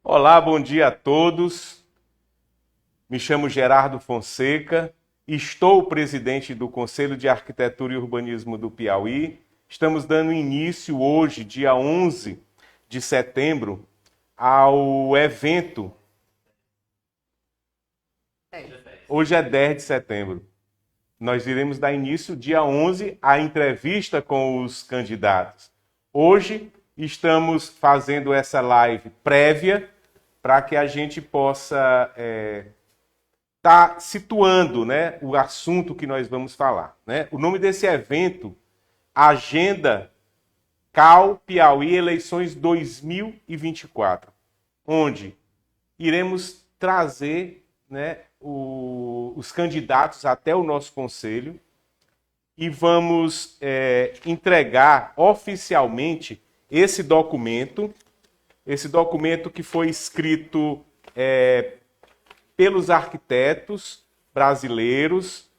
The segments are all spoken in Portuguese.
Olá, bom dia a todos. Me chamo Gerardo Fonseca, estou presidente do Conselho de Arquitetura e Urbanismo do Piauí. Estamos dando início hoje, dia 11 de setembro, ao evento. Hoje é 10 de setembro. Nós iremos dar início, dia 11, à entrevista com os candidatos. Hoje estamos fazendo essa live prévia para que a gente possa estar situando, né, o assunto que nós vamos falar. Né? O nome desse evento, Agenda CAU Piauí Eleições 2024, onde iremos trazer, né, os candidatos até o nosso conselho e vamos entregar oficialmente esse documento que foi escrito pelos arquitetos brasileiros,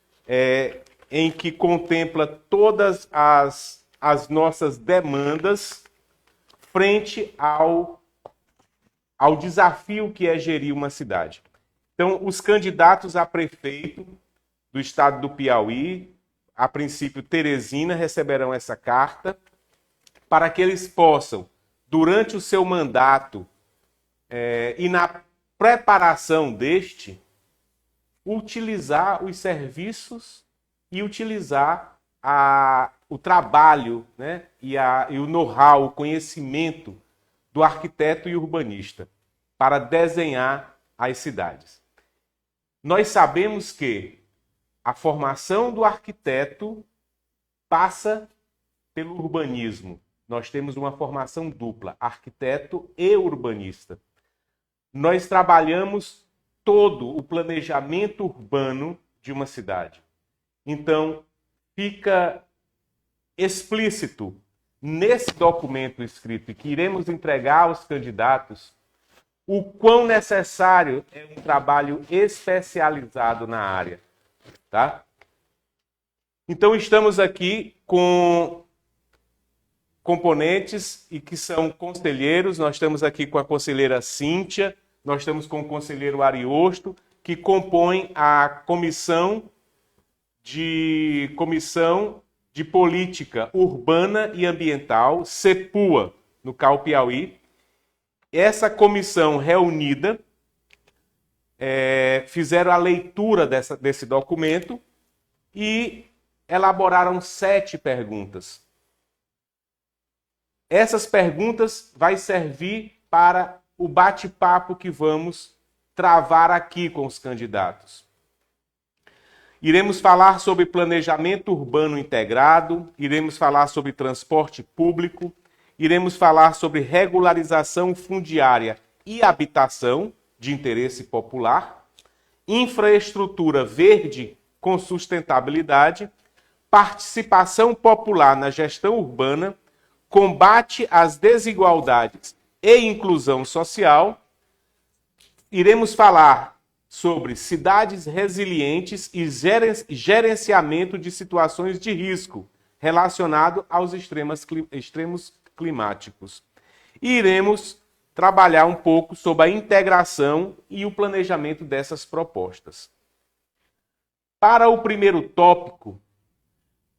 em que contempla todas as nossas demandas frente ao desafio que é gerir uma cidade. Então, os candidatos a prefeito do estado do Piauí, a princípio Teresina, receberão essa carta para que eles possam, durante o seu mandato e na preparação deste, utilizar os serviços e utilizar o trabalho, né, e o know-how, o conhecimento do arquiteto e urbanista para desenhar as cidades. Nós sabemos que a formação do arquiteto passa pelo urbanismo. Nós temos uma formação dupla, arquiteto e urbanista. Nós trabalhamos todo o planejamento urbano de uma cidade. Então, fica explícito nesse documento escrito e que iremos entregar aos candidatos o quão necessário é um trabalho especializado na área. Tá? Então, estamos aqui com componentes e que são conselheiros. Nós estamos aqui com a conselheira Cíntia, nós estamos com o conselheiro Ariosto, que compõem a Comissão de Política Urbana e Ambiental, CEPUA, no CAU Piauí. Essa comissão reunida fizeram a leitura desse documento e elaboraram 7 perguntas. Essas perguntas vão servir para o bate-papo que vamos travar aqui com os candidatos. Iremos falar sobre planejamento urbano integrado, iremos falar sobre transporte público, iremos falar sobre regularização fundiária e habitação de interesse popular, infraestrutura verde com sustentabilidade, participação popular na gestão urbana, combate às desigualdades e inclusão social. Iremos falar sobre cidades resilientes e gerenciamento de situações de risco relacionado aos extremos climáticos. E iremos trabalhar um pouco sobre a integração e o planejamento dessas propostas. Para o primeiro tópico,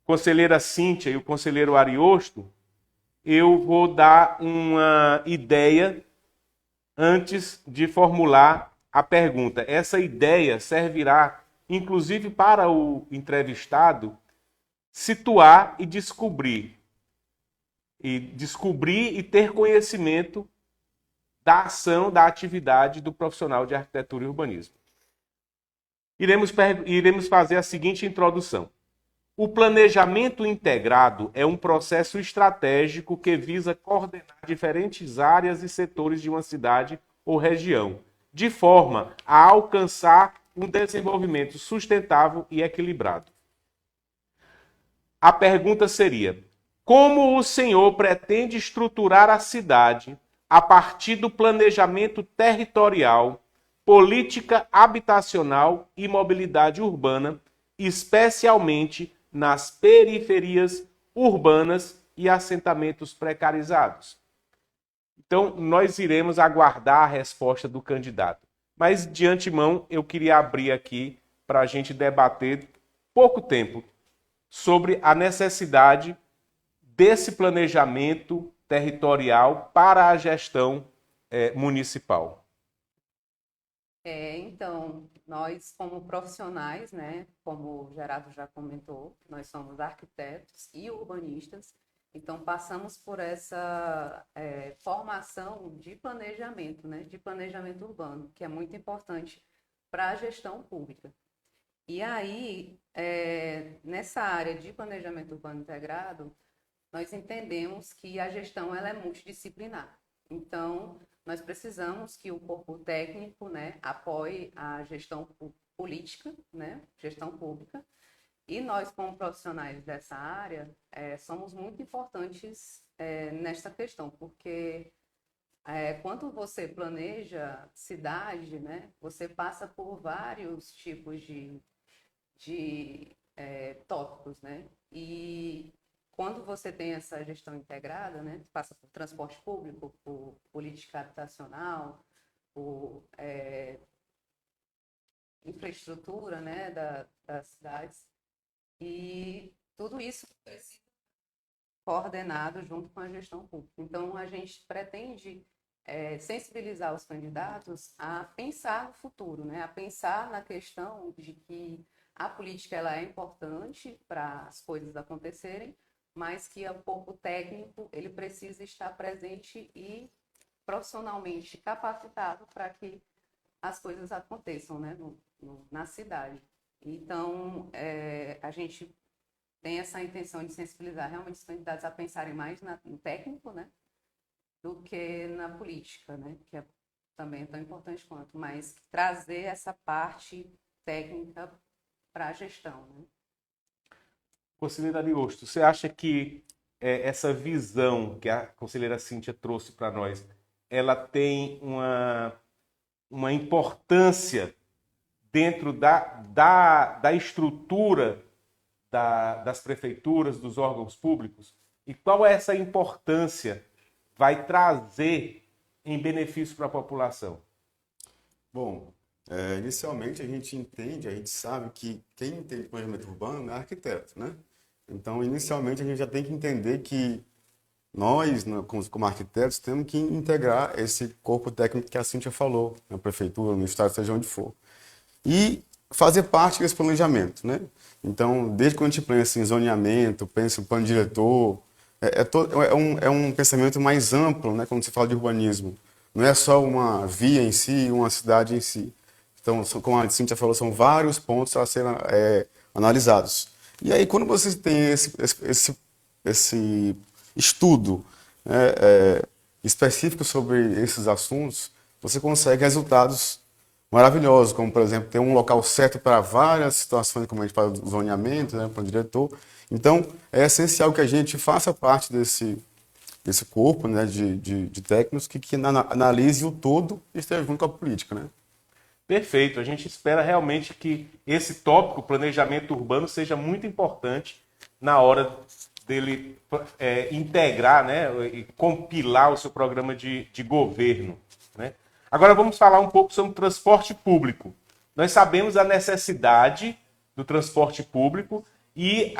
conselheira Cíntia e o conselheiro Ariosto, eu vou dar uma ideia antes de formular a pergunta. Essa ideia servirá, inclusive, para o entrevistado situar e descobrir e ter conhecimento da ação, da atividade do profissional de arquitetura e urbanismo. Iremos fazer a seguinte introdução. O planejamento integrado é um processo estratégico que visa coordenar diferentes áreas e setores de uma cidade ou região, de forma a alcançar um desenvolvimento sustentável e equilibrado. A pergunta seria: como o senhor pretende estruturar a cidade a partir do planejamento territorial, política habitacional e mobilidade urbana, especialmente nas periferias urbanas e assentamentos precarizados? Então, nós iremos aguardar a resposta do candidato. Mas, de antemão, eu queria abrir aqui para a gente debater pouco tempo sobre a necessidade desse planejamento territorial para a gestão municipal. Então, nós como profissionais, né, como o Gerardo já comentou, nós somos arquitetos e urbanistas, então passamos por essa formação de planejamento, né, de planejamento urbano, que é muito importante para a gestão pública. E aí, nessa área de planejamento urbano integrado, nós entendemos que a gestão ela é multidisciplinar. Então, nós precisamos que o corpo técnico, né, apoie a gestão política, né, gestão pública, e nós, como profissionais dessa área, somos muito importantes nesta questão, porque quando você planeja cidade, né, você passa por vários tipos de tópicos, né, e quando você tem essa gestão integrada, né, passa por transporte público, por política habitacional, por infraestrutura, né, das cidades, e tudo isso precisa ser coordenado junto com a gestão pública. Então, a gente pretende sensibilizar os candidatos a pensar no futuro, né, a pensar na questão de que a política ela é importante para as coisas acontecerem, mas que o corpo técnico ele precisa estar presente e profissionalmente capacitado para que as coisas aconteçam, né, na cidade. Então, a gente tem essa intenção de sensibilizar realmente os candidatos a pensarem mais no técnico, né, do que na política, né, que também é tão importante quanto, mas trazer essa parte técnica para a gestão, né? Conselheira Ariosto, você acha que essa visão que a conselheira Cíntia trouxe para nós, ela tem uma importância dentro da estrutura das prefeituras, dos órgãos públicos? E qual é essa importância vai trazer em benefício para a população? Bom, inicialmente a gente sabe que quem entende planejamento urbano é arquiteto, né? Então, inicialmente a gente já tem que entender que nós, como arquitetos, temos que integrar esse corpo técnico que a Cíntia falou, na prefeitura, no estado, seja onde for. E fazer parte desse planejamento, né? Então, desde quando a gente pensa em zoneamento, pensa em plano diretor, é um pensamento mais amplo, né? Quando se fala de urbanismo. Não é só uma via em si, uma cidade em si. Então, como a Cíntia falou, são vários pontos a serem analisados. E aí, quando você tem esse estudo, né, específico sobre esses assuntos, você consegue resultados maravilhosos, como, por exemplo, ter um local certo para várias situações, como a gente fala do zoneamento, né, para o diretor. Então, é essencial que a gente faça parte desse corpo, né, de técnicos que analise o todo e esteja junto com a política, né? Perfeito. A gente espera realmente que esse tópico, planejamento urbano, seja muito importante na hora dele integrar, né, e compilar o seu programa de governo, né? Agora vamos falar um pouco sobre o transporte público. Nós sabemos a necessidade do transporte público e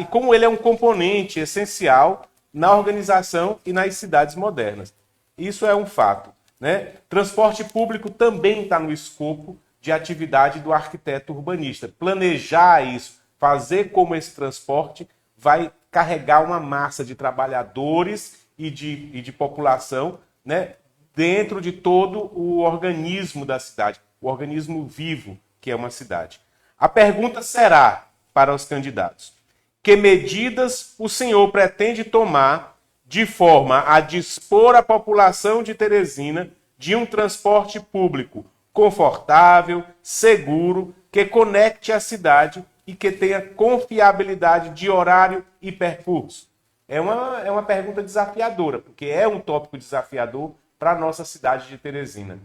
como ele é um componente essencial na organização e nas cidades modernas. Isso é um fato, né? Transporte público também está no escopo de atividade do arquiteto urbanista. Planejar isso, fazer como esse transporte vai carregar uma massa de trabalhadores e de população, né, dentro de todo o organismo da cidade, o organismo vivo que é uma cidade. A pergunta será para os candidatos: que medidas o senhor pretende tomar de forma a dispor a população de Teresina de um transporte público confortável, seguro, que conecte a cidade e que tenha confiabilidade de horário e percurso? É uma pergunta desafiadora, porque é um tópico desafiador para a nossa cidade de Teresina.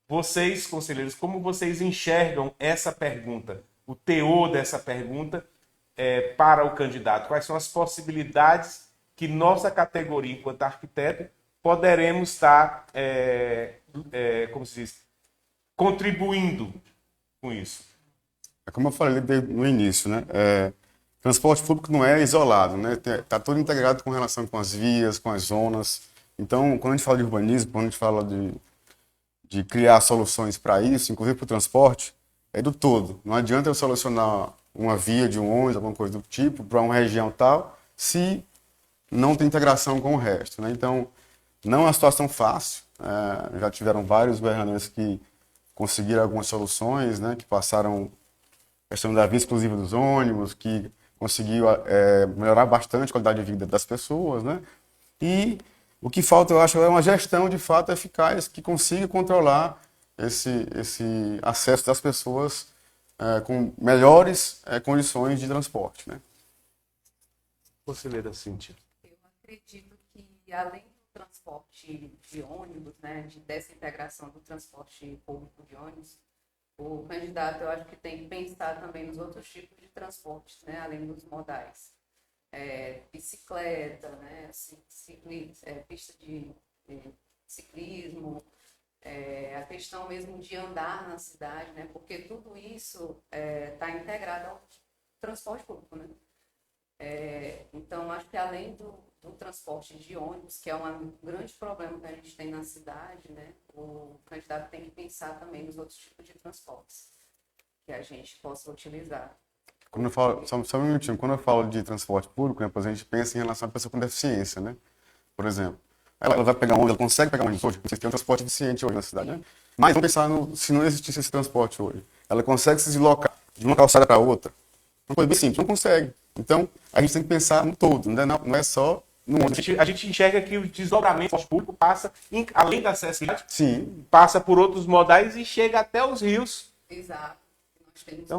Vocês, conselheiros, como vocês enxergam essa pergunta, o teor dessa pergunta para o candidato? Quais são as possibilidades que nossa categoria, enquanto arquiteto, poderemos estar, como se diz, contribuindo com isso. É como eu falei no início, né? Transporte público não é isolado, né? Está tudo integrado com relação com as vias, com as zonas. Então, quando a gente fala de urbanismo, quando a gente fala de criar soluções para isso, inclusive para o transporte, é do todo. Não adianta eu solucionar uma via de um ônibus, alguma coisa do tipo, para uma região tal, se não tem integração com o resto, né? Então, não é uma situação fácil. Já tiveram vários governadores que conseguiram algumas soluções, né? Que passaram a questão da via exclusiva dos ônibus, que conseguiu melhorar bastante a qualidade de vida das pessoas, né? E o que falta, eu acho, é uma gestão de fato eficaz que consiga controlar esse acesso das pessoas com melhores condições de transporte, né? Conselheira Cíntia. Eu acredito que, além do transporte de ônibus, né, dessa integração do transporte público de ônibus, o candidato, eu acho que tem que pensar também nos outros tipos de transportes, né, além dos modais. Bicicleta, né, pista de ciclismo, a questão mesmo de andar na cidade, né, porque tudo isso está integrado ao transporte público, né. Então, acho que além do transporte de ônibus, que é um grande problema que a gente tem na cidade, né, o candidato tem que pensar também nos outros tipos de transportes que a gente possa utilizar. Quando eu falo, só um minutinho, quando eu falo de transporte público, né, a gente pensa em relação à pessoa com deficiência, né? Por exemplo, ela vai pegar ônibus, ela consegue pegar ônibus hoje, vocês têm um transporte eficiente hoje na cidade, né? Mas vamos pensar se não existisse esse transporte hoje. Ela consegue se deslocar de uma calçada para outra? Uma coisa bem simples, não consegue. Então, a gente tem que pensar no todo, não é só no ônibus. A gente enxerga que o desdobramento do transporte público passa, além da acessibilidade, Sim. passa por outros modais e chega até os rios. Exato. Nós temos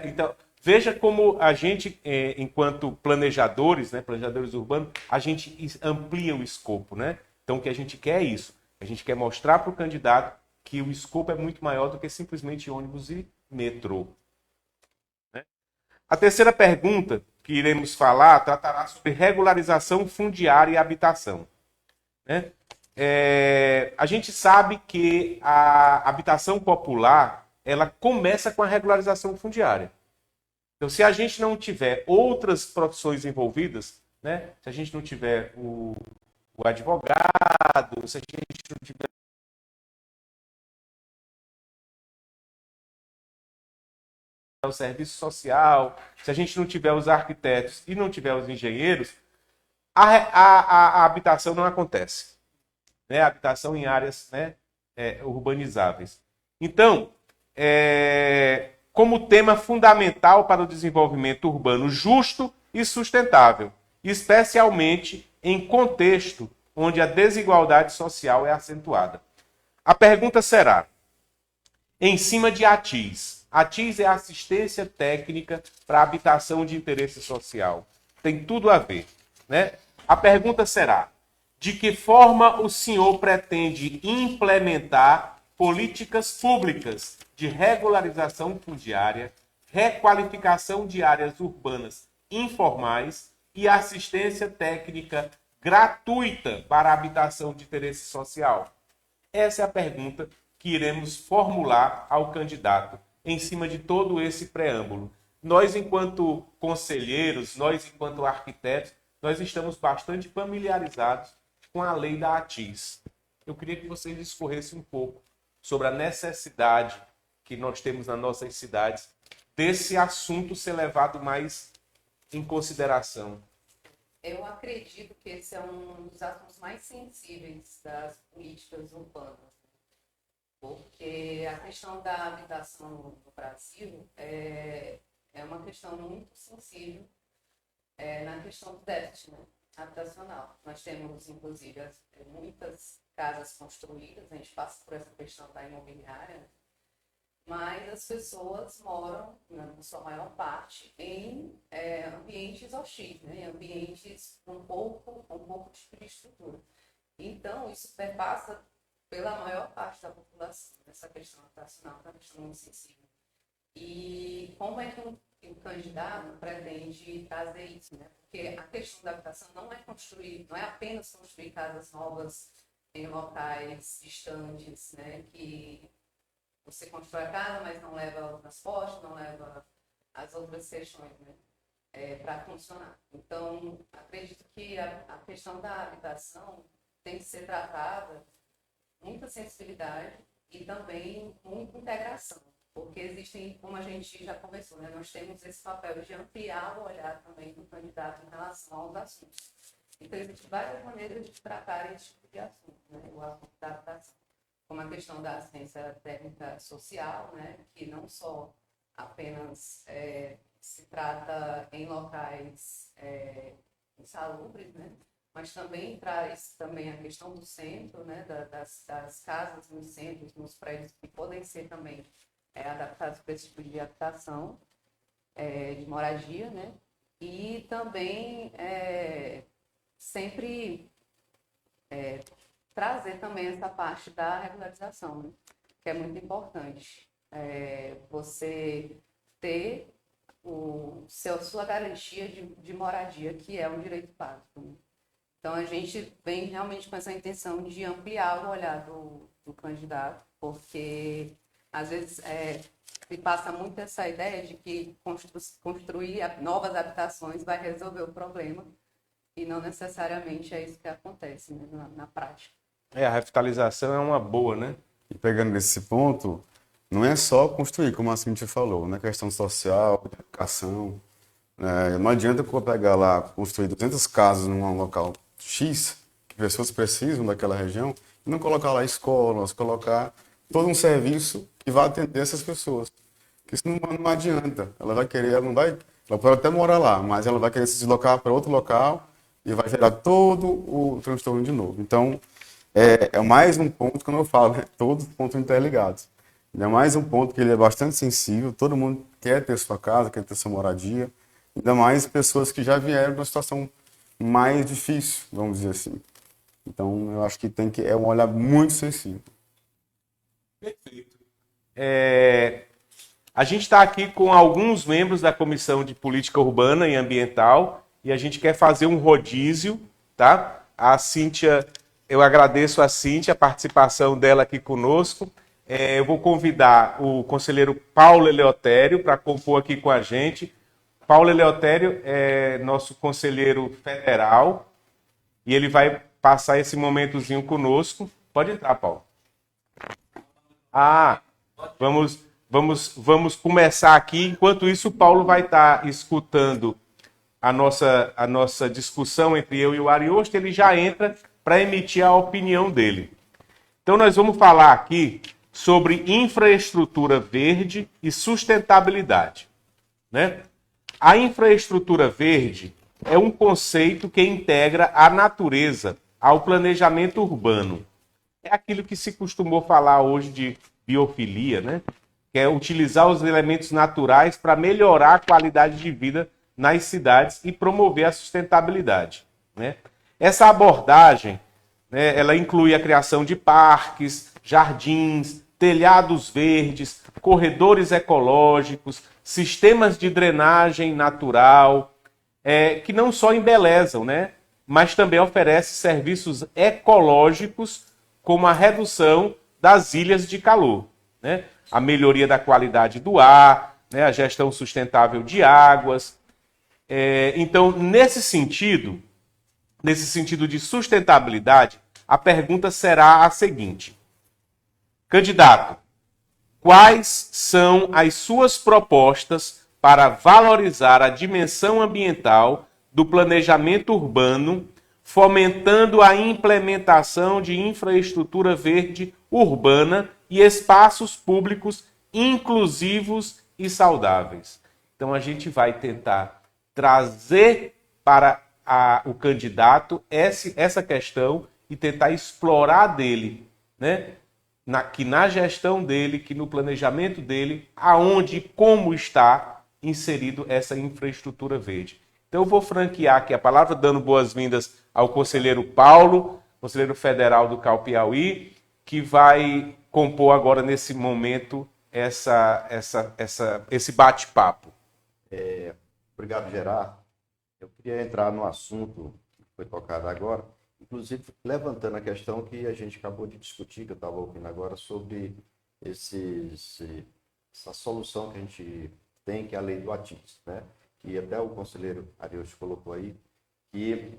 Então, veja como a gente, enquanto planejadores, né, planejadores urbanos, a gente amplia o escopo, né? Então, o que a gente quer é isso. A gente quer mostrar para o candidato que o escopo é muito maior do que simplesmente ônibus e metrô. Né? A terceira pergunta que iremos falar tratará sobre regularização fundiária e habitação. Né? A gente sabe que a habitação popular ela começa com a regularização fundiária. Então, se a gente não tiver outras profissões envolvidas, né? Se a gente não tiver o advogado, se a gente não tiver o serviço social, se a gente não tiver os arquitetos e não tiver os engenheiros, a habitação não acontece. Né? A habitação em áreas, né, urbanizáveis. Então, como tema fundamental para o desenvolvimento urbano justo e sustentável, especialmente em contexto onde a desigualdade social é acentuada. A pergunta será, em cima de ATIS. ATIS é assistência técnica para habitação de interesse social. Tem tudo a ver. Né? A pergunta será, de que forma o senhor pretende implementar políticas públicas de regularização fundiária, requalificação de áreas urbanas informais e assistência técnica gratuita para a habitação de interesse social? Essa é a pergunta que iremos formular ao candidato em cima de todo esse preâmbulo. Nós, enquanto conselheiros, nós, enquanto arquitetos, nós estamos bastante familiarizados com a lei da ATIS. Eu queria que vocês discorressem um pouco sobre a necessidade que nós temos nas nossas cidades desse assunto ser levado mais em consideração. Eu acredito que esse é um dos assuntos mais sensíveis das políticas urbanas, porque a questão da habitação no Brasil é uma questão muito sensível na questão do déficit, né, habitacional. Nós temos, inclusive, muitas casas construídas, a gente passa por essa questão da imobiliária, né? Mas as pessoas moram, na sua maior parte, em ambientes hostis, né? Em ambientes com pouco tipo de estrutura. Então, isso perpassa pela maior parte da população, essa questão habitacional, que é uma questão muito sensível. E como é que candidato pretende trazer isso, né? Porque a questão da habitação não é construir, não é apenas construir casas novas em locais distantes, né? Que você constrói a casa, mas não leva o transporte, não leva as outras questões, né? Para funcionar. Então, acredito que a questão da habitação tem que ser tratada com muita sensibilidade e também muita integração, porque existem, como a gente já conversou, né, nós temos esse papel de ampliar o olhar também do candidato em relação aos assuntos. Então, existem várias maneiras de tratar esse tipo de assunto, né, o assunto da habitação, como a questão da assistência técnica social, né, que não só apenas se trata em locais insalubres, né, mas também traz também a questão do centro, né, das casas nos centros, nos prédios, que podem ser também adaptados para esse tipo de habitação, de moradia, né, e também sempre trazer também essa parte da regularização, né, que é muito importante. Você ter sua garantia de moradia, que é um direito básico, né? Então, a gente vem realmente com essa intenção de ampliar o olhar do candidato, porque, às vezes, se passa muito essa ideia de que construir novas habitações vai resolver o problema, e não necessariamente é isso que acontece, né, na prática. A revitalização é uma boa, né? E pegando nesse ponto, não é só construir, como a Cíntia falou, na questão social, de educação. Não adianta eu pegar lá, construir 200 casas num local X, que pessoas precisam daquela região, e não colocar lá escolas, colocar todo um serviço que vai atender essas pessoas. Porque isso não adianta. Ela vai querer, ela pode até morar lá, mas ela vai querer se deslocar para outro local e vai gerar todo o transtorno de novo. Então, é mais um ponto, como eu falo, né? Todos os pontos interligados. É mais um ponto que ele é bastante sensível, todo mundo quer ter sua casa, quer ter sua moradia, ainda mais pessoas que já vieram de uma situação mais difícil, vamos dizer assim. Então, eu acho que é um olhar muito sensível. Perfeito. A gente está aqui com alguns membros da Comissão de Política Urbana e Ambiental e a gente quer fazer um rodízio, tá? A Cíntia, eu agradeço a Cíntia, a participação dela aqui conosco. Eu vou convidar o conselheiro Paulo Eleutério para compor aqui com a gente. Paulo Eleutério é nosso conselheiro federal e ele vai passar esse momentozinho conosco. Pode entrar, Paulo. Vamos começar aqui. Enquanto isso, o Paulo vai estar escutando a nossa discussão entre eu e o Ariosto. Ele já entra para emitir a opinião dele. Então, nós vamos falar aqui sobre infraestrutura verde e sustentabilidade, né? A infraestrutura verde é um conceito que integra a natureza ao planejamento urbano. É aquilo que se costumou falar hoje de biofilia, né? Que é utilizar os elementos naturais para melhorar a qualidade de vida nas cidades e promover a sustentabilidade, né? Essa abordagem, né, ela inclui a criação de parques, jardins, telhados verdes, corredores ecológicos, sistemas de drenagem natural, que não só embelezam, né, mas também oferecem serviços ecológicos, como a redução das ilhas de calor, né, a melhoria da qualidade do ar, né, a gestão sustentável de águas. Então, nesse sentido de sustentabilidade, a pergunta será a seguinte: candidato, quais são as suas propostas para valorizar a dimensão ambiental do planejamento urbano, fomentando a implementação de infraestrutura verde urbana e espaços públicos inclusivos e saudáveis? Então, a gente vai tentar trazer para o candidato essa questão e tentar explorar dele, né? Que na gestão dele, que no planejamento dele, aonde e como está inserido essa infraestrutura verde. Então eu vou franquear aqui a palavra, dando boas-vindas ao conselheiro Paulo, conselheiro federal do CAU Piauí, que vai compor agora nesse momento esse bate-papo. Obrigado, Gerardo. Eu queria entrar no assunto que foi tocado agora, inclusive levantando a questão que a gente acabou de discutir, que eu estava ouvindo agora, sobre essa solução que a gente tem, que é a lei do ATIS, né? Que até o conselheiro Arius colocou aí, que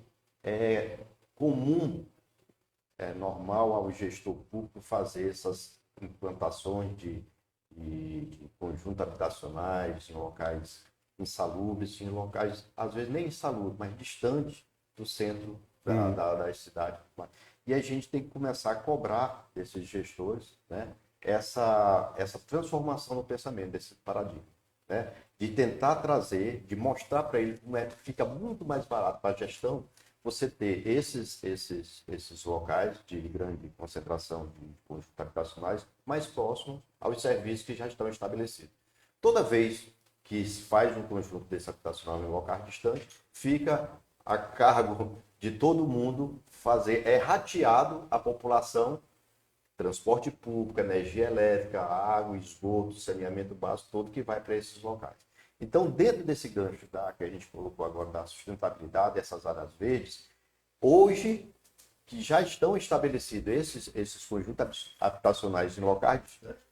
é comum, é normal ao gestor público fazer essas implantações de conjuntos habitacionais em locais insalubres, em locais, às vezes nem insalubres, mas distantes do centro da cidade. E a gente tem que começar a cobrar desses gestores, né, essa transformação no pensamento, desse paradigma, né, de tentar trazer, de mostrar para ele como fica muito mais barato para a gestão você ter esses locais de grande concentração de conjuntos habitacionais mais próximos aos serviços que já estão estabelecidos. Toda vez que se faz um conjunto desse habitacional em um local distante, fica a cargo de todo mundo rateado a população, transporte público, energia elétrica, água, esgoto, saneamento básico, todo que vai para esses locais. Então, dentro desse gancho que a gente colocou agora da sustentabilidade dessas áreas verdes, hoje, que já estão estabelecidos esses conjuntos habitacionais em locais distantes,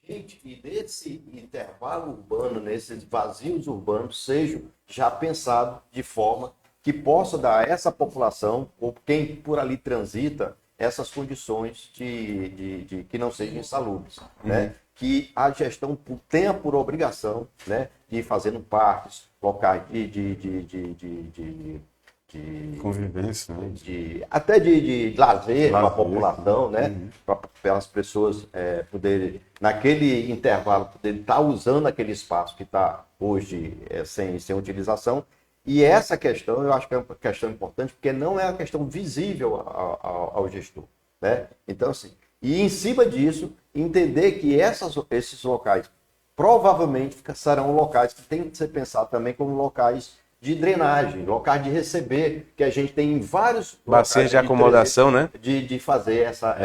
urgente que desse intervalo urbano, nesses vazios urbanos, sejam já pensados de forma que possa dar a essa população, ou quem por ali transita, essas condições de que não sejam insalubres, né? Que a gestão tenha por obrigação, né, de ir fazendo parques, locais de Convivência, né? até de lazer para a população, né? Para as pessoas poderem, naquele intervalo, poderem estar usando aquele espaço que está hoje sem utilização. E essa questão, eu acho que é uma questão importante, porque não é uma questão visível ao gestor, né? Então, assim, e em cima disso, entender que esses locais provavelmente serão locais que têm que ser pensados também como locais de drenagem, locais de receber, que a gente tem em vários bacias de acomodação, né? De fazer essa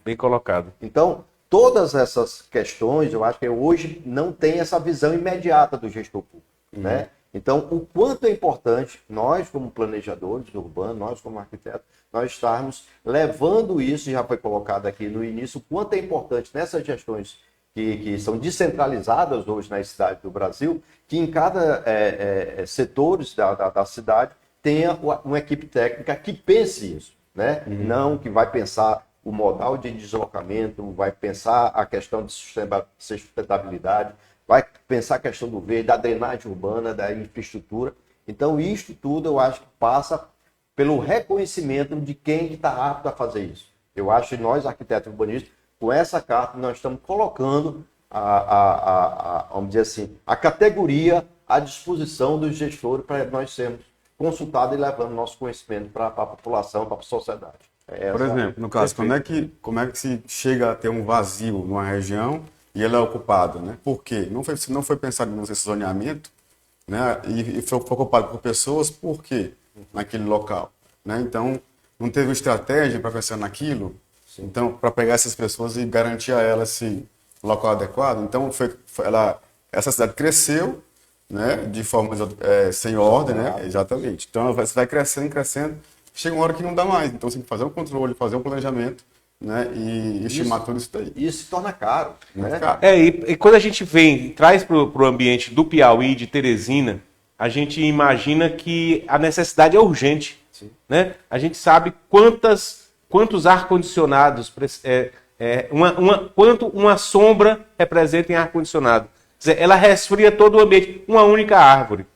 Bem colocado. Então, todas essas questões, eu acho que hoje não tem essa visão imediata do gestor público, né? Então, o quanto é importante nós, como planejadores urbanos, nós como arquitetos, nós estarmos levando isso, já foi colocado aqui no início, o quanto é importante nessas gestões que são descentralizadas hoje nas cidades do Brasil, que em cada setores da cidade tenha uma equipe técnica que pense isso, né? Não que vai pensar o modal de deslocamento, vai pensar a questão de sustentabilidade, vai pensar a questão do verde, da drenagem urbana, da infraestrutura. Então, isso tudo eu acho que passa pelo reconhecimento de quem está apto a fazer isso. Eu acho que nós, arquitetos urbanistas, com essa carta, nós estamos colocando vamos dizer assim, a categoria à disposição dos gestores para nós sermos consultados e levando nosso conhecimento para a população, para a sociedade. Por exemplo, no caso, como é que se chega a ter um vazio numa região e ela é ocupada, né? Por quê? Não foi pensado nesse zoneamento, né? E foi ocupado por pessoas, por quê? Naquele local, né? Então, não teve estratégia para pensar naquilo, então, para pegar essas pessoas e garantir a elas esse local adequado. Então, essa cidade cresceu, né? De forma sem ordem, né? Exatamente. Então, você vai crescendo, crescendo, chega uma hora que não dá mais. Então, você tem que fazer um controle, fazer um planejamento, né? E estimar tudo isso daí. Isso se torna caro, né? Caro. E quando a gente traz para o ambiente do Piauí, de Teresina, a gente imagina que a necessidade é urgente, né? A gente sabe quantos ar-condicionados, quanto uma sombra representa em ar-condicionado. Quer dizer, ela resfria todo o ambiente, uma única árvore.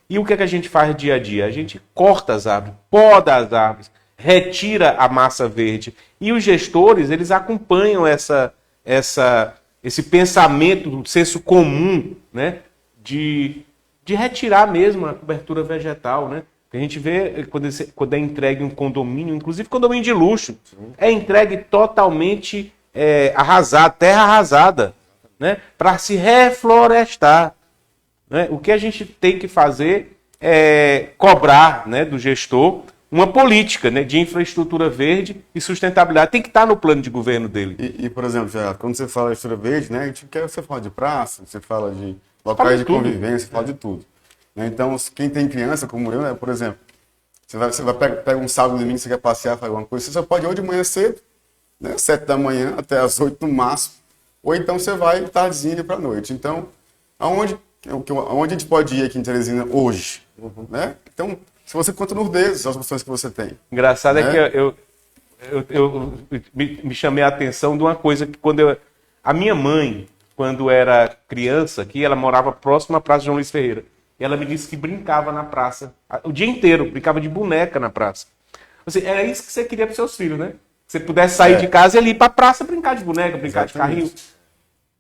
E o que é que a gente faz dia a dia? A gente corta as árvores, poda as árvores, retira a massa verde. E os gestores, eles acompanham esse pensamento, um senso comum, né? De retirar mesmo a cobertura vegetal, né? A gente vê quando é entregue um condomínio, inclusive condomínio de luxo, é entregue totalmente arrasado, terra arrasada, né? Para se reflorestar, né? O que a gente tem que fazer é cobrar, né, do gestor uma política, né, de infraestrutura verde e sustentabilidade. Tem que estar no plano de governo dele. Por exemplo, Gerardo, quando você fala de estrutura verde, né, você fala de praça, você fala de Fala locais de de tudo. convivência, você fala de tudo. Né? Então, quem tem criança, como eu, né, por exemplo, você vai pega um sábado e domingo, você quer passear, fazer alguma coisa, você só pode ir ou de manhã cedo, né, 7 da manhã até as 8 no máximo, ou então você vai tardezinha para a noite. Então, aonde a gente pode ir aqui em Teresina hoje? Né? Então, se você conta nos dedos as opções que você tem. Engraçado é Né? que eu me chamei a atenção de uma coisa que a minha mãe, quando era criança, aqui, ela morava próximo à Praça João Luiz Ferreira. E ela me disse que brincava na praça o dia inteiro, brincava de boneca na praça. Assim, era isso que você queria para seus filhos, né? Que você pudesse sair de casa e ir para a praça brincar de boneca, brincar de Exatamente. carrinho,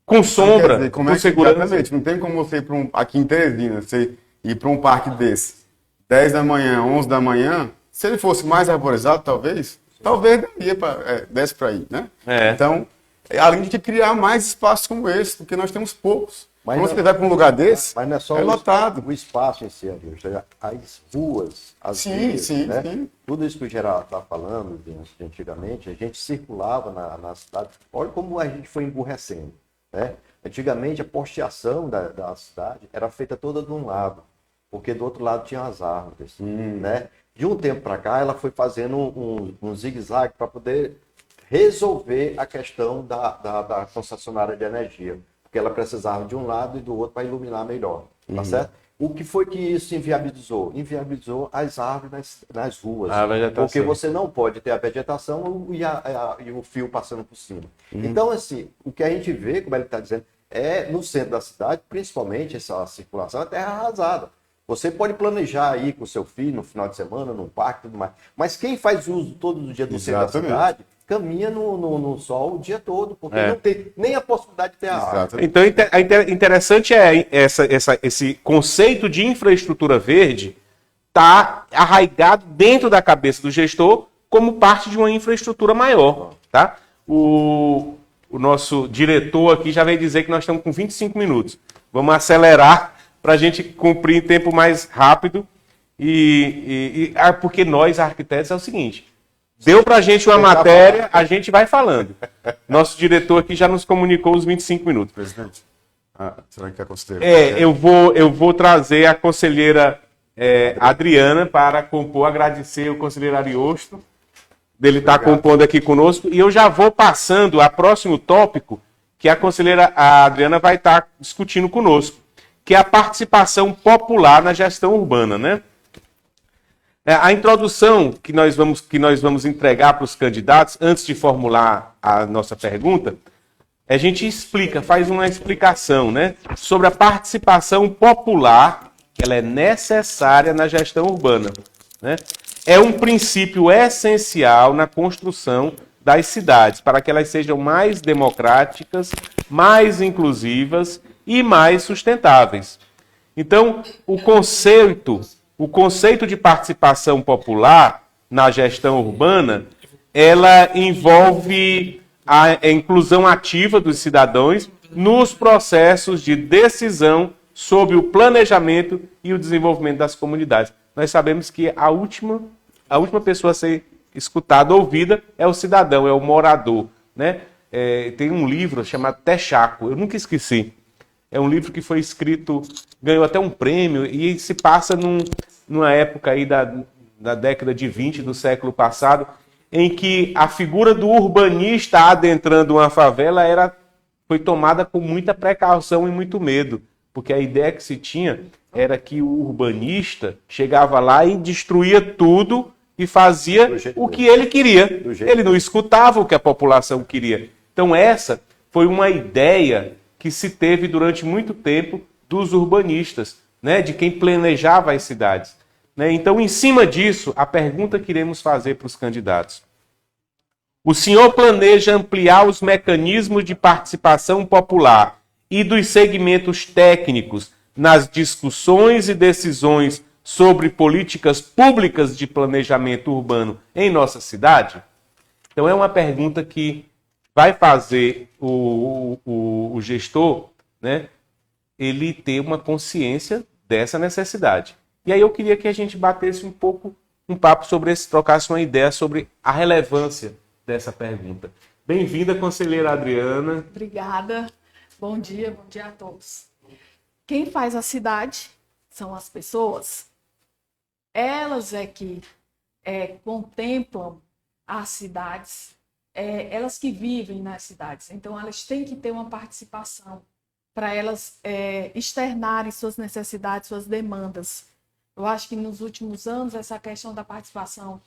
com sombra, Quer dizer, como com é segurança. exatamente, não tem como você ir aqui em Teresina, você ir para um parque desse, 10 da manhã, 11 da manhã, se ele fosse mais arborizado, talvez daria desse para ir, né? É. Então, além de criar mais espaços como esse, porque nós temos poucos. Mas Quando não- você vai para um lugar desse, Mas não é só é lotado. o espaço em si, Adilson, as ruas, as Sim, vias, sim, né? sim. Tudo isso que o Geraldo está falando, de antigamente, a gente circulava na cidade. Olha como a gente foi emburrecendo, né? Antigamente, a posteação da cidade era feita toda de um lado, porque do outro lado tinha as árvores, né? De um tempo para cá, ela foi fazendo um zigue-zague para poder resolver a questão da concessionária de energia, porque ela precisava de um lado e do outro para iluminar melhor, tá certo? O que foi que isso inviabilizou? Inviabilizou as árvores nas ruas, A vegetação. porque você não pode ter a vegetação e o fio passando por cima. Então, assim, o que a gente vê, como ele está dizendo, é no centro da cidade, principalmente essa circulação, é terra arrasada. Você pode planejar aí com o seu filho no final de semana, num parque e tudo mais. Mas quem faz uso todo dia do centro da Exatamente. cidade, caminha no sol o dia todo, porque É. não tem nem a possibilidade de ter a água. Exatamente. Então, interessante é esse conceito de infraestrutura verde está arraigado dentro da cabeça do gestor como parte de uma infraestrutura maior, tá? O nosso diretor aqui já veio dizer que nós estamos com 25 minutos. Vamos acelerar para a gente cumprir em tempo mais rápido porque nós, arquitetos, é o seguinte, deu para a gente uma matéria, a gente vai falando. Nosso diretor aqui já nos comunicou os 25 minutos. Presidente, será que quer considerar? Eu vou trazer a conselheira Adriana para compor, agradecer o conselheiro Ariosto, dele estar compondo aqui conosco, e eu já vou passando a próximo tópico que a conselheira Adriana vai estar discutindo conosco, que é a participação popular na gestão urbana, né? A introdução que nós vamos entregar para os candidatos, antes de formular a nossa pergunta, a gente explica, faz uma explicação, né, sobre a participação popular, que ela é necessária na gestão urbana, né? É um princípio essencial na construção das cidades, para que elas sejam mais democráticas, mais inclusivas e mais sustentáveis. Então, o conceito de participação popular na gestão urbana, ela envolve a inclusão ativa dos cidadãos nos processos de decisão sobre o planejamento e o desenvolvimento das comunidades. Nós sabemos que a última pessoa a ser escutada, ouvida, é o cidadão, é o morador, né? Tem um livro chamado Texaco, eu nunca esqueci. É um livro que foi escrito, ganhou até um prêmio e se passa numa época aí da década de 20 do século passado, em que a figura do urbanista adentrando uma favela foi tomada com muita precaução e muito medo, porque a ideia que se tinha era que o urbanista chegava lá e destruía tudo e fazia o que ele queria. Ele não escutava o que a população queria. Então essa foi uma ideia que se teve durante muito tempo dos urbanistas, né, de quem planejava as cidades. Né? Então, em cima disso, a pergunta que iremos fazer para os candidatos. O senhor planeja ampliar os mecanismos de participação popular e dos segmentos técnicos nas discussões e decisões sobre políticas públicas de planejamento urbano em nossa cidade? Então, é uma pergunta que vai fazer o gestor, né, ele ter uma consciência dessa necessidade. E aí eu queria que a gente batesse um pouco um papo sobre esse, trocasse uma ideia sobre a relevância dessa pergunta. Bem-vinda, conselheira Adriana. Obrigada. Bom dia a todos. Quem faz a cidade são as pessoas. Elas é que contemplam as cidades, elas que vivem nas cidades. Então, elas têm que ter uma participação para elas externarem suas necessidades, suas demandas. Eu acho que nos últimos anos, essa questão da participação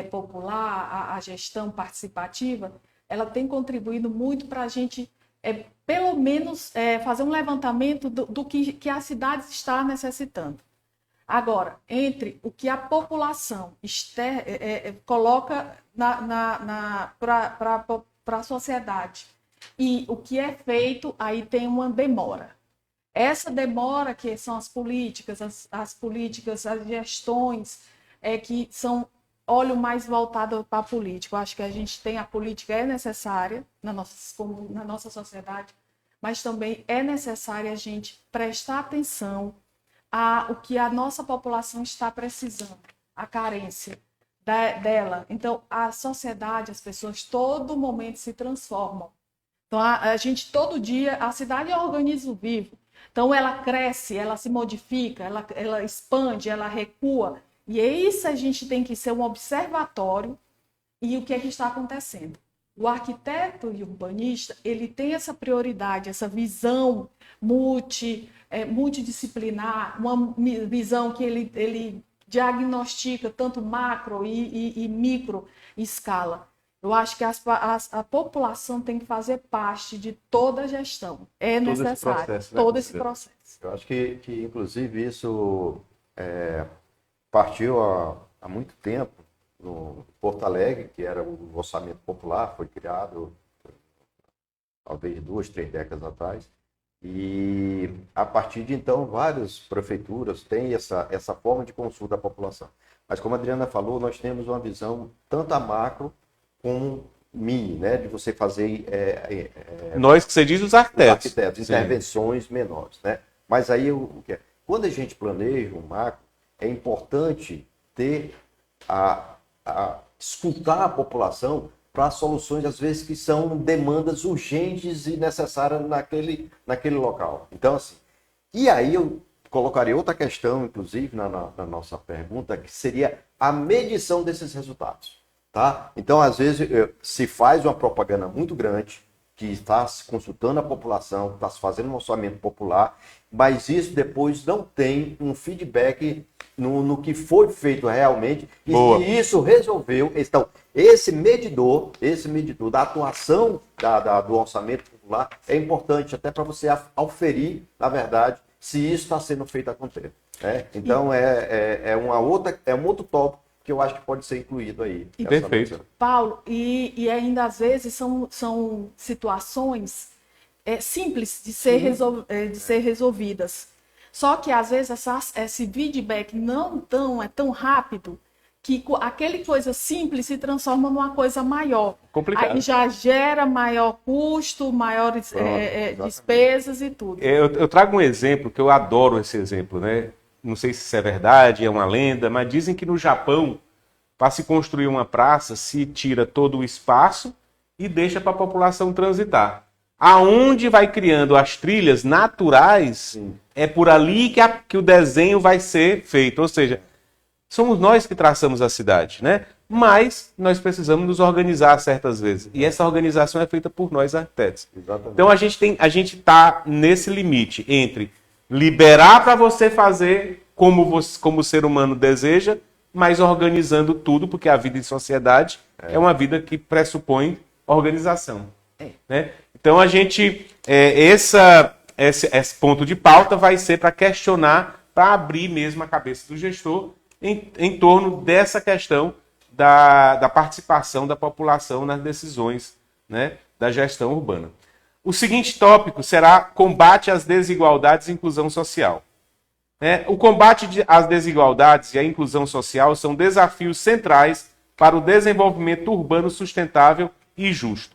popular, a gestão participativa, ela tem contribuído muito para a gente, pelo menos, fazer um levantamento do que a cidade está necessitando. Agora, entre o que a população coloca para a sociedade e o que é feito, aí tem uma demora. Essa demora, que são as políticas, as gestões, que são olho mais voltado para a política. Eu acho que a política é necessária na nossa sociedade, mas também é necessário a gente prestar atenção o que a nossa população está precisando, a carência dela. Então, a sociedade, as pessoas, todo momento se transformam. Então, a gente, todo dia, a cidade é um organismo vivo. Então, ela cresce, ela se modifica, ela expande, ela recua. E é isso, a gente tem que ser um observatório e o que é que está acontecendo. O arquiteto e o urbanista, ele tem essa prioridade, essa visão multidisciplinar, uma visão que ele diagnostica tanto macro e micro escala. Eu acho que a população tem que fazer parte de toda a gestão. É necessário todo esse processo. Eu acho que inclusive, isso partiu há muito tempo no Porto Alegre, que era o orçamento popular, foi criado talvez 2, 3 décadas atrás. E a partir de então, várias prefeituras têm essa forma de consulta à população. Mas como a Adriana falou, nós temos uma visão tanto a macro como mini, né? De você fazer... Nós, que você diz, os arquitetos. Intervenções menores, né? Mas aí, quando a gente planeja um macro, é importante ter escutar a população para soluções, às vezes, que são demandas urgentes e necessárias naquele local. Então, assim, e aí eu colocaria outra questão, inclusive, na nossa pergunta, que seria a medição desses resultados. Tá? Então, às vezes, se faz uma propaganda muito grande, que está se consultando a população, está se fazendo um orçamento popular, mas isso depois não tem um feedback no que foi feito realmente e se isso resolveu. Então, esse medidor da atuação do orçamento popular é importante até para você aferir, na verdade, se isso está sendo feito acontecer. Né? Então, é um outro tópico que eu acho que pode ser incluído aí. Perfeito. Paulo, e ainda às vezes são situações simples de ser resolvidas. Só que às vezes esse feedback é tão rápido que aquele coisa simples se transforma numa coisa maior. Complicado. Aí já gera maior custo, maiores despesas e tudo. Eu trago um exemplo que eu adoro esse exemplo, né? Não sei se isso é verdade, é uma lenda, mas dizem que no Japão, para se construir uma praça, se tira todo o espaço e deixa para a população transitar. Aonde vai criando as trilhas naturais, é por ali que o desenho vai ser feito. Ou seja, somos nós que traçamos a cidade, né? Mas nós precisamos nos organizar certas vezes. E essa organização é feita por nós, arquitetos. Exatamente. Então a gente está nesse limite entre liberar para você fazer como o ser humano deseja, mas organizando tudo, porque a vida em sociedade é uma vida que pressupõe organização. Né? Então a gente, esse ponto de pauta vai ser para questionar, para abrir mesmo a cabeça do gestor em torno dessa questão da participação da população nas decisões, né, da gestão urbana. O seguinte tópico será combate às desigualdades e inclusão social. O combate às desigualdades e à inclusão social são desafios centrais para o desenvolvimento urbano sustentável e justo.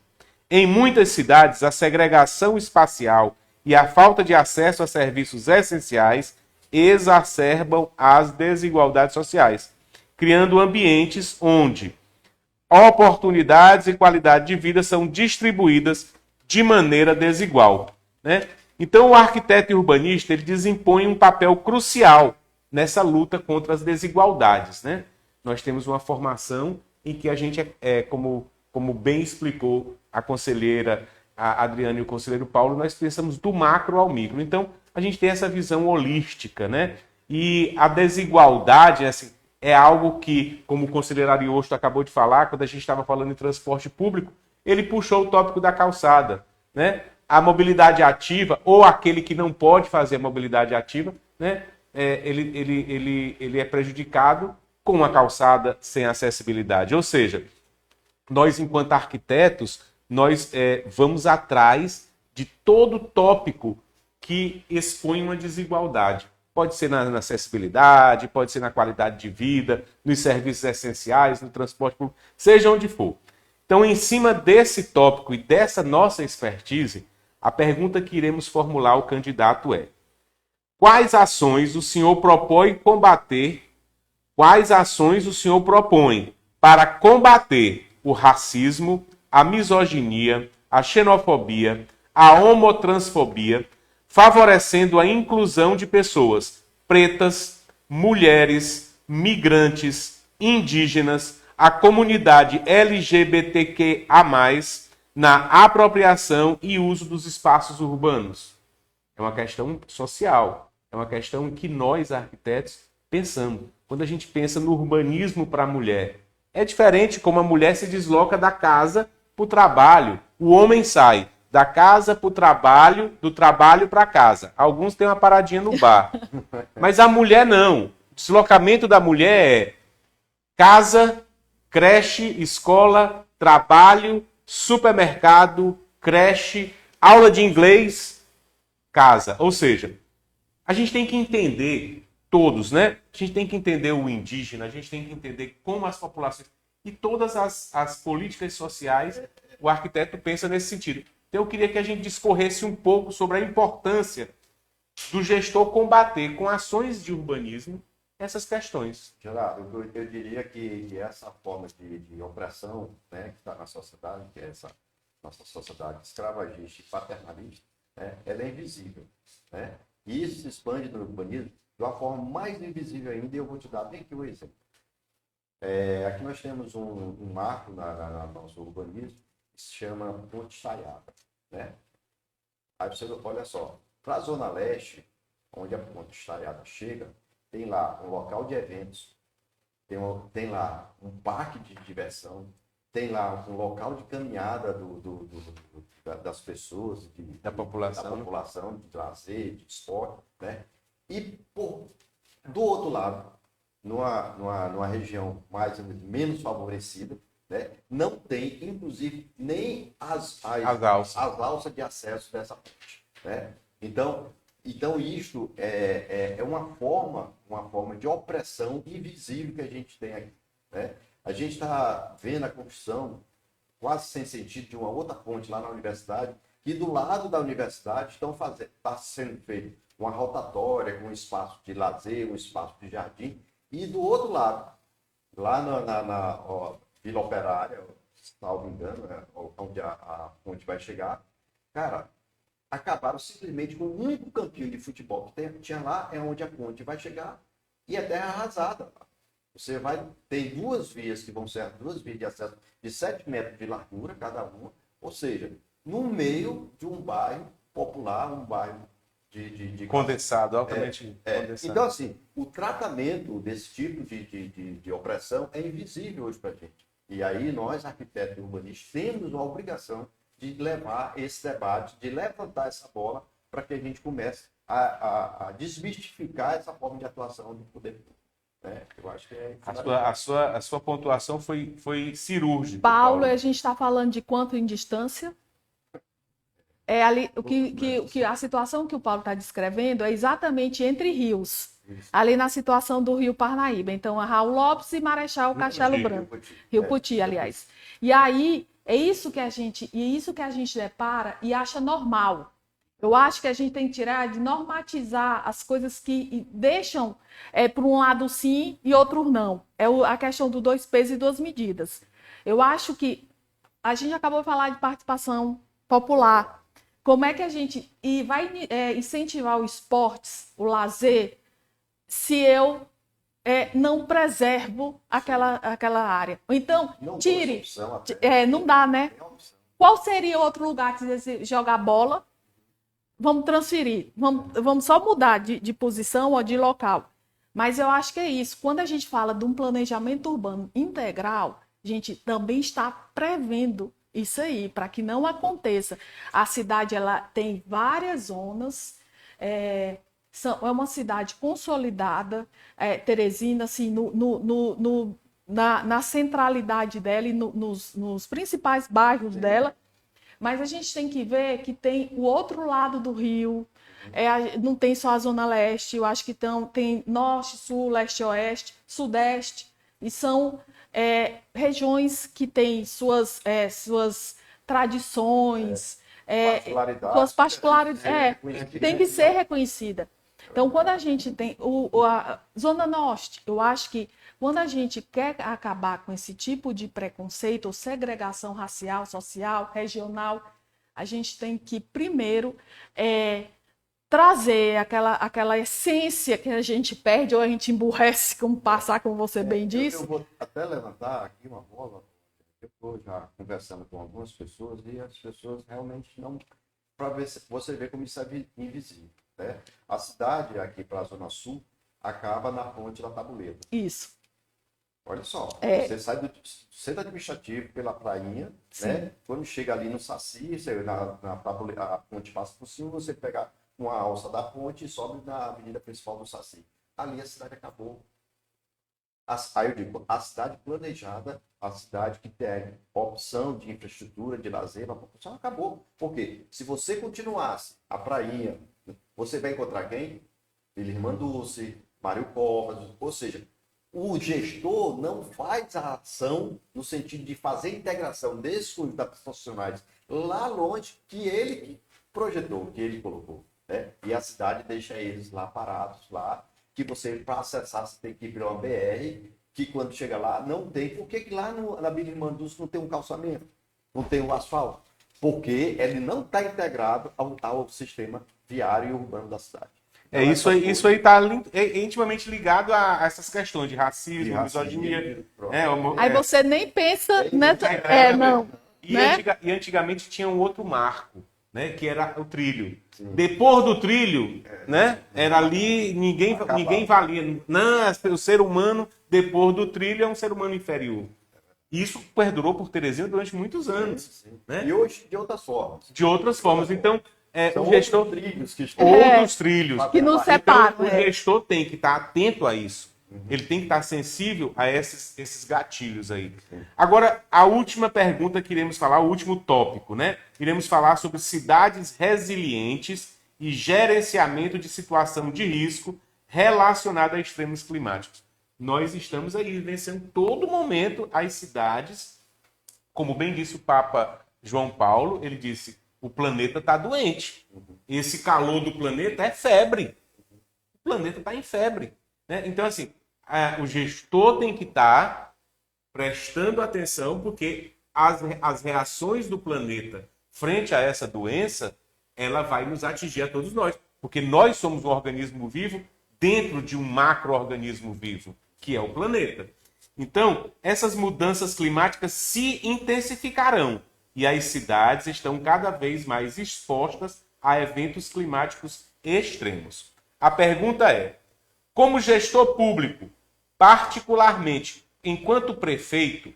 Em muitas cidades, a segregação espacial e a falta de acesso a serviços essenciais exacerbam as desigualdades sociais. criando ambientes onde oportunidades e qualidade de vida são distribuídas de maneira desigual, né? Então, o arquiteto e urbanista ele desempenha um papel crucial nessa luta contra as desigualdades, né? Nós temos uma formação em que a gente, como bem explicou a conselheira a Adriana e o conselheiro Paulo, nós pensamos do macro ao micro. Então, a gente tem essa visão holística, né? E a desigualdade, assim, é algo que, como o conselheiro Ariosto acabou de falar, quando a gente estava falando em transporte público, ele puxou o tópico da calçada, né? A mobilidade ativa, ou aquele que não pode fazer a mobilidade ativa, né? Ele é prejudicado com a calçada sem acessibilidade. Ou seja, nós, enquanto arquitetos, nós vamos atrás de todo tópico que expõe uma desigualdade. Pode ser na acessibilidade, pode ser na qualidade de vida, nos serviços essenciais, no transporte público, seja onde for. Então, em cima desse tópico e dessa nossa expertise, a pergunta que iremos formular ao candidato é: quais ações o senhor propõe para combater o racismo, a misoginia, a xenofobia, a homotransfobia, favorecendo a inclusão de pessoas pretas, mulheres, migrantes, indígenas, a comunidade LGBTQA+, na apropriação e uso dos espaços urbanos? É uma questão social, é uma questão que nós, arquitetos, pensamos. Quando a gente pensa no urbanismo para a mulher, é diferente como a mulher se desloca da casa para o trabalho. O homem sai da casa para o trabalho, do trabalho para casa. Alguns têm uma paradinha no bar. Mas a mulher não. O deslocamento da mulher é casa, creche, escola, trabalho, supermercado, creche, aula de inglês, casa. Ou seja, a gente tem que entender, todos, né? A gente tem que entender o indígena, a gente tem que entender como as populações e todas as políticas sociais, o arquiteto pensa nesse sentido. Então, eu queria que a gente discorresse um pouco sobre a importância do gestor combater com ações de urbanismo essas questões. Gerardo, eu diria que essa forma de opressão, né, que está na sociedade, que é essa nossa sociedade escravagista e paternalista, né, ela é invisível, né? E isso se expande no urbanismo de uma forma mais invisível ainda, e eu vou te dar bem aqui um exemplo. Aqui nós temos um marco na nosso urbanismo que se chama Ponte Estaiada, né? Aí você olha só, para a Zona Leste, onde a Ponte Estaiada chega, tem lá um local de eventos, tem lá um parque de diversão, tem lá um local de caminhada das pessoas, da população, de lazer, de esporte, né? E do outro lado, numa região menos favorecida, né, não tem, inclusive, nem as alças de acesso dessa ponte, né? Então isto é uma forma de opressão invisível que a gente tem aqui, né? A gente está vendo a construção quase sem sentido de uma outra ponte lá na universidade, que do lado da universidade está sendo feita uma rotatória com um espaço de lazer, um espaço de jardim, e do outro lado, lá na Vila Operária, salvo engano, né, onde a ponte vai chegar, cara, acabaram simplesmente com o único campinho de futebol que tinha lá, é onde a ponte vai chegar, e a terra arrasada. Você tem duas vias que vão ser duas vias de acesso de 7 metros de largura cada uma, ou seja, no meio de um bairro popular, um bairro de condensado, altamente condensado. Então, assim, o tratamento desse tipo de opressão é invisível hoje para a gente. E aí nós, arquitetos e urbanistas, temos a obrigação de levar esse debate, de levantar essa bola para que a gente comece a desmistificar essa forma de atuação do poder público. Eu acho que a sua pontuação foi cirúrgica. Paulo, a gente está falando de quanto em distância? Ali, a situação que o Paulo está descrevendo é exatamente entre rios. Isso. Ali na situação do Rio Parnaíba. Então, a Raul Lopes e Marechal Castelo Branco. Rio Poti, aliás. E aí, é isso que a gente depara e acha normal. Eu acho que a gente tem que tirar de normatizar as coisas que deixam por um lado sim e outro não. A questão do 2 pesos e 2 medidas. Eu acho que a gente acabou de falar de participação popular. Como é que a gente vai incentivar o esportes, o lazer, se eu não preservo aquela área? Então, Não tire. tem opção até. Não dá, né? Tem opção. Qual seria outro lugar que você jogar bola? Vamos transferir, vamos só mudar de posição ou de local. Mas eu acho que é isso. Quando a gente fala de um planejamento urbano integral, a gente também está prevendo isso aí, para que não aconteça. A cidade ela tem várias zonas, é uma cidade consolidada, Teresina, assim, na centralidade dela e nos principais bairros dela. Mas a gente tem que ver que tem o outro lado do rio, não tem só a Zona Leste, eu acho que tem Norte, Sul, Leste, Oeste, Sudeste, e são regiões que têm suas tradições, suas particularidades, tem que ser reconhecida. Então, quando a gente tem a Zona Norte, eu acho que quando a gente quer acabar com esse tipo de preconceito ou segregação racial, social, regional, a gente tem que, primeiro, trazer aquela essência que a gente perde ou a gente emburrece, como passar, como você bem disse. Eu vou até levantar aqui uma bola. Eu estou já conversando com algumas pessoas e as pessoas realmente não... Para você ver como isso é invisível. Né? A cidade aqui para a Zona Sul acaba na ponte da Tabuleira. Isso. Olha só, você sai do centro administrativo pela prainha, né? Quando chega ali no Saci, a ponte passa por cima, você pega uma alça da ponte e sobe na avenida principal do Saci. Ali a cidade acabou. Aí eu digo, a cidade planejada, a cidade que tem opção de infraestrutura, de lazer, a população acabou. Por quê? Se você continuasse a prainha, você vai encontrar quem? Vilirmã Dulce, Mário Covas, ou seja, o gestor não faz a ação no sentido de fazer a integração desses candidatos profissionais lá longe que ele projetou, que ele colocou. Né? E a cidade deixa eles lá parados, lá, que você, para acessar, você tem que ir para uma BR, que quando chega lá, não tem. Por que lá na Vilirmã Dulce não tem um calçamento? Não tem um asfalto? Porque ele não está integrado ao sistema viário e urbano da cidade. Isso aí está intimamente ligado a essas questões de racismo, misoginia. Aí você nem pensa nessa. Não. E antigamente tinha um outro marco, né, que era o trilho. Sim. Depois do trilho, né, era ali, ninguém valia. Não, o ser humano, depois do trilho, é um ser humano inferior. Isso perdurou por Teresina durante muitos anos. Sim. Né? E hoje, de outras formas. De outras formas. Então, são o gestor... outros trilhos que estão... Outros trilhos. Que nos separam. Então, o gestor tem que estar atento a isso. Ele tem que estar sensível a esses gatilhos aí. Agora, a última pergunta que iremos falar, o último tópico, né? Iremos falar sobre cidades resilientes e gerenciamento de situação de risco relacionada a extremos climáticos. Nós estamos aí vivenciando todo momento as cidades, como bem disse o Papa João Paulo, ele disse, o planeta está doente. Esse calor do planeta é febre. O planeta está em febre. Né? Então, assim, o gestor tem que estar prestando atenção, porque as reações do planeta frente a essa doença, ela vai nos atingir a todos nós. Porque nós somos um organismo vivo dentro de um macro-organismo vivo, que é o planeta. Então, essas mudanças climáticas se intensificarão e as cidades estão cada vez mais expostas a eventos climáticos extremos. A pergunta é, como gestor público, particularmente enquanto prefeito,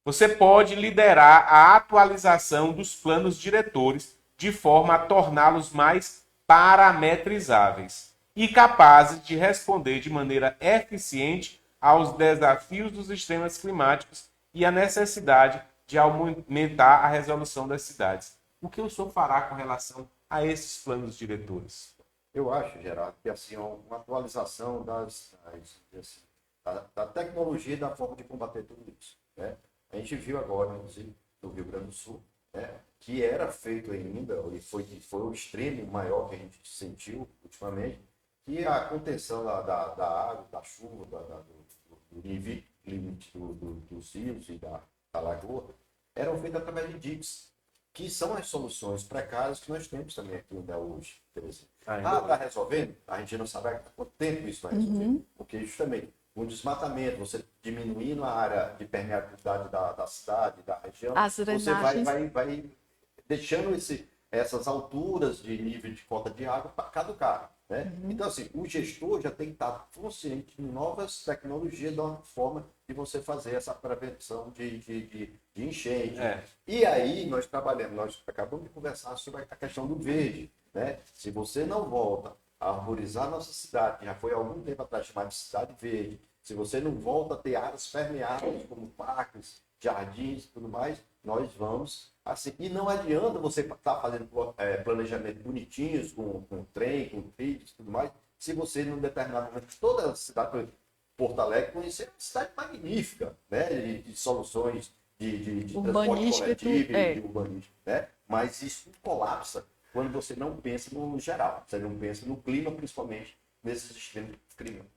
você pode liderar a atualização dos planos diretores de forma a torná-los mais parametrizáveis e capazes de responder de maneira eficiente aos desafios dos sistemas climáticos e a necessidade de aumentar a resolução das cidades. O que o senhor fará com relação a esses planos diretores? Eu acho, Gerardo, que assim, uma atualização da tecnologia e da forma de combater tudo isso. Né? A gente viu agora, inclusive, no Rio Grande do Sul, né? que era feito ainda, e foi o extremo maior que a gente sentiu ultimamente, que a contenção da água, da chuva, do nível limite dos rios e da lagoa, eram feitas através de diques, que são as soluções precárias que nós temos também aqui ainda hoje. Está resolvendo? A gente não sabe há quanto tempo isso vai resolver. Porque justamente com o desmatamento, você diminuindo a área de permeabilidade da cidade, da região, As você drenagens. vai deixando essas alturas de nível de cota de água para caducar. Né? Então, assim, o gestor já tem que estar consciente de novas tecnologias, de uma forma de você fazer essa prevenção de enchente. E aí nós acabamos de conversar sobre a questão do verde. Né? Se você não volta a arborizar a nossa cidade, que já foi há algum tempo atrás chamada de cidade verde, se você não volta a ter áreas permeáveis como parques, jardins e tudo mais, nós vamos assim. E não adianta você estar fazendo planejamento bonitinhos, com trem, com trilhos e tudo mais, se você, num determinado momento, toda a cidade, por exemplo, Porto Alegre, conhecer uma cidade magnífica, né? de soluções de transporte coletivo e de urbanismo. Né? Mas isso colapsa quando você não pensa no geral, você não pensa no clima, principalmente nesses extremos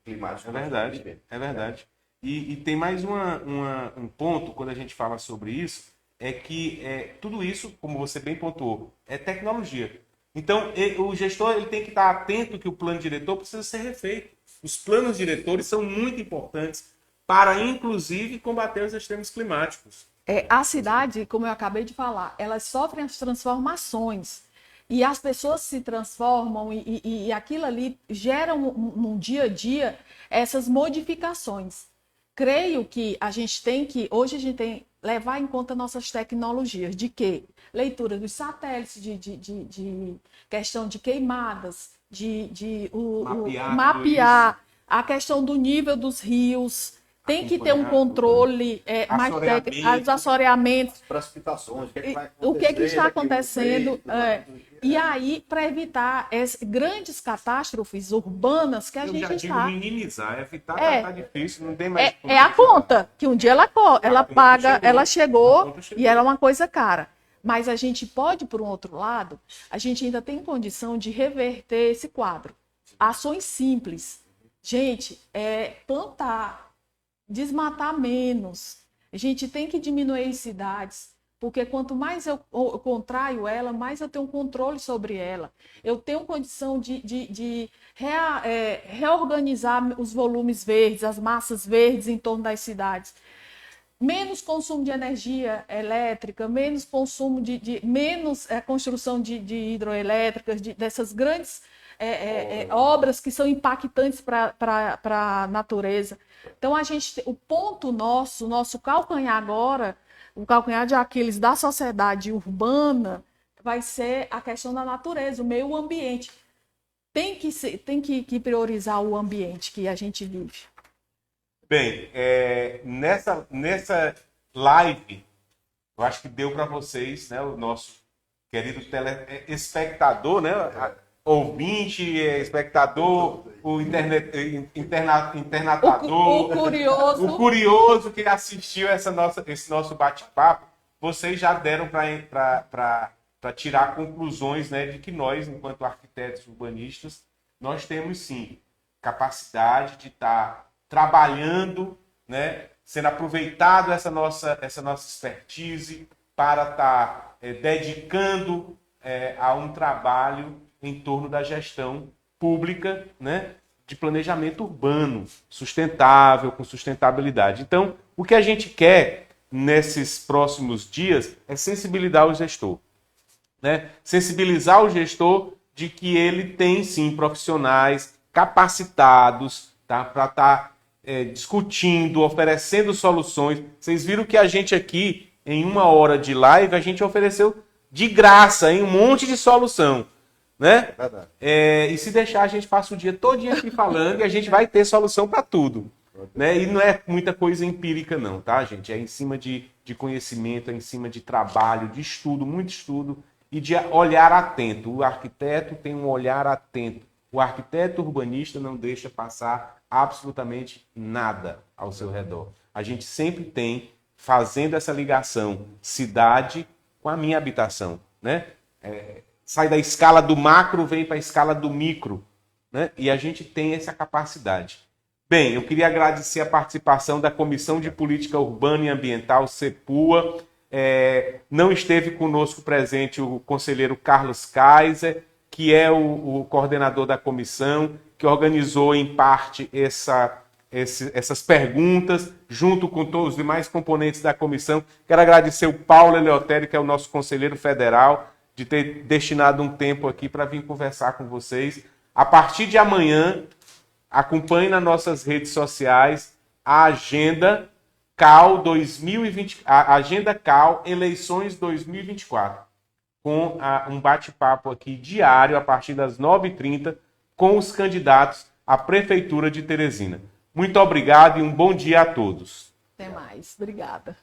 climáticos. É verdade, é verdade. E tem mais um ponto, quando a gente fala sobre isso, é que tudo isso, como você bem pontuou, é tecnologia. Então, o gestor ele tem que estar atento que o plano diretor precisa ser refeito. Os planos diretores são muito importantes para, inclusive, combater os extremos climáticos. A cidade, como eu acabei de falar, elas sofrem as transformações. E as pessoas se transformam e aquilo ali gera no dia a dia essas modificações. Creio que hoje a gente tem que levar em conta nossas tecnologias, de quê? Leitura dos satélites, de questão de queimadas, mapear a questão do nível dos rios, tem que ter um controle mais técnico, os assoreamentos, precipitações, o que está acontecendo. E aí, para evitar grandes catástrofes urbanas que a gente já digo está. minimizar, evitar tá difícil, não tem mais. É a conta, que um dia ela paga, ela chegou e era uma coisa cara. Mas a gente pode, por um outro lado, a gente ainda tem condição de reverter esse quadro. Ações simples. Gente, plantar, desmatar menos. A gente tem que diminuir as cidades. Porque quanto mais eu contraio ela, mais eu tenho controle sobre ela. Eu tenho condição de reorganizar os volumes verdes, as massas verdes em torno das cidades. Menos consumo de energia elétrica, menos consumo menos construção de hidroelétricas, dessas grandes obras que são impactantes para a natureza. Então, o ponto nosso calcanhar agora, o calcanhar de Aquiles da sociedade urbana, vai ser a questão da natureza, o meio ambiente. Tem que priorizar o ambiente que a gente vive. Bem, nessa live, eu acho que deu para vocês, né, o nosso querido espectador, né, ouvinte, espectador, o internatador, o curioso que assistiu esse nosso bate-papo, vocês já deram para tirar conclusões, né, de que nós, enquanto arquitetos urbanistas, nós temos sim capacidade de estar trabalhando, né, sendo aproveitado essa nossa expertise para estar dedicando a um trabalho em torno da gestão pública, né, de planejamento urbano, sustentável, com sustentabilidade. Então, o que a gente quer nesses próximos dias é sensibilizar o gestor. Né? Sensibilizar o gestor de que ele tem, sim, profissionais capacitados, tá, para estar discutindo, oferecendo soluções. Vocês viram que a gente aqui, em 1 hora de live, a gente ofereceu de graça, hein, um monte de solução. Né? E se deixar, a gente passa o dia todinho aqui falando e a gente vai ter solução para tudo. Né? E não é muita coisa empírica não, tá, gente? É em cima de conhecimento, é em cima de trabalho, de estudo, muito estudo e de olhar atento. O arquiteto tem um olhar atento. O arquiteto urbanista não deixa passar absolutamente nada ao seu redor. A gente sempre tem, fazendo essa ligação cidade com a minha habitação, né? Sai da escala do macro, vem para a escala do micro, né? E a gente tem essa capacidade. Bem, eu queria agradecer a participação da Comissão de Política Urbana e Ambiental, CEPUA. Não esteve conosco presente o conselheiro Carlos Kaiser, que é o coordenador da comissão, que organizou em parte essas perguntas, junto com todos os demais componentes da comissão. Quero agradecer o Paulo Eleutério, que é o nosso conselheiro federal, de ter destinado um tempo aqui para vir conversar com vocês. A partir de amanhã, acompanhe nas nossas redes sociais a Agenda CAL 2020, a Agenda CAL Eleições 2024, com um bate-papo aqui diário a partir das 9h30 com os candidatos à Prefeitura de Teresina. Muito obrigado e um bom dia a todos. Até mais. Obrigada.